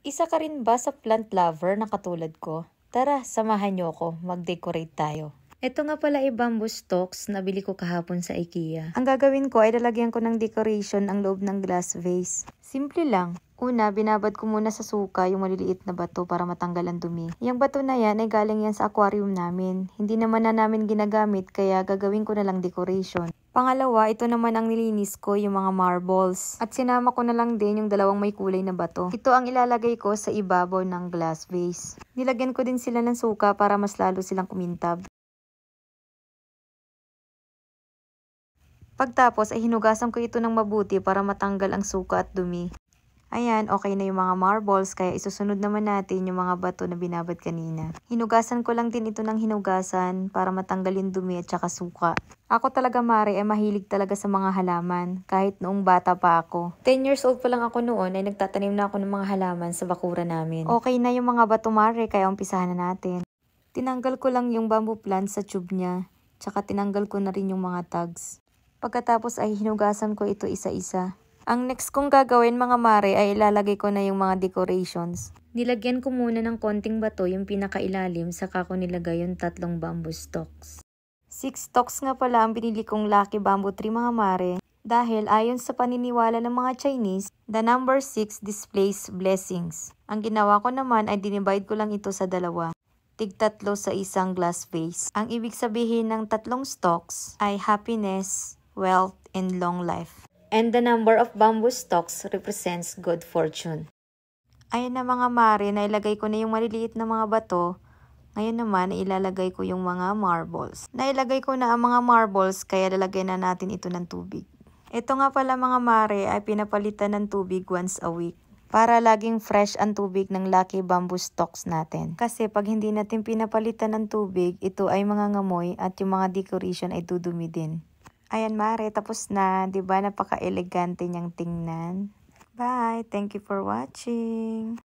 Isa ka rin ba sa plant lover na katulad ko? Tara, samahan niyo ako, mag-decorate tayo. Ito nga pala ay bamboo stalks na bili ko kahapon sa IKEA. Ang gagawin ko ay lalagyan ko ng decoration ang loob ng glass vase. Simple lang. Una, binabad ko muna sa suka yung maliliit na bato para matanggal ang dumi. Yung bato na yan ay galing yan sa aquarium namin. Hindi naman na namin ginagamit kaya gagawin ko na lang decoration. Pangalawa, ito naman ang nilinis ko, yung mga marbles. At sinama ko na lang din yung dalawang may kulay na bato. Ito ang ilalagay ko sa ibabaw ng glass vase. Nilagyan ko din sila ng suka para mas lalo silang kumintab. Pagtapos ay hinugasan ko ito ng mabuti para matanggal ang suka at dumi. Ayan, okay na yung mga marbles kaya isusunod naman natin yung mga bato na binabad kanina. Hinugasan ko lang din ito ng hinugasan para matanggal yung dumi at saka suka. Ako talaga Mare ay mahilig talaga sa mga halaman kahit noong bata pa ako. 10 years old pa lang ako noon ay nagtatanim na ako ng mga halaman sa bakura namin. Okay na yung mga bato Mare kaya umpisahan na natin. Tinanggal ko lang yung bamboo plant sa tube niya, tsaka tinanggal ko na rin yung mga tags. Pagkatapos ay hinugasan ko ito isa-isa. Ang next kong gagawin mga Mare ay ilalagay ko na yung mga decorations. Nilagyan ko muna ng konting bato yung pinakailalim saka ko nilagay yung 3 bamboo stalks. 6 stalks nga pala ang binili kong lucky bamboo tree mga Mare. Dahil ayon sa paniniwala ng mga Chinese, the number 6 displays blessings. Ang ginawa ko naman ay dinivide ko lang ito sa dalawa. Tig-3 sa isang glass vase. Ang ibig sabihin ng 3 stalks ay happiness, wealth, and long life. And the number of bamboo stalks represents good fortune. Ayan na mga Mare, nailagay ko na yung maliliit na mga bato. Ngayon naman, ilalagay ko yung mga marbles. Nailagay ko na ang mga marbles, kaya lalagyan na natin ito ng tubig. Ito nga pala mga Mare ay pinapalitan ng tubig once a week. Para laging fresh ang tubig ng lucky bamboo stalks natin. Kasi pag hindi natin pinapalitan ng tubig, ito ay mangangamoy at yung mga decoration ay dudumi din. Ayan Mare, tapos na. Diba napaka-elegante niyang tingnan? Bye! Thank you for watching!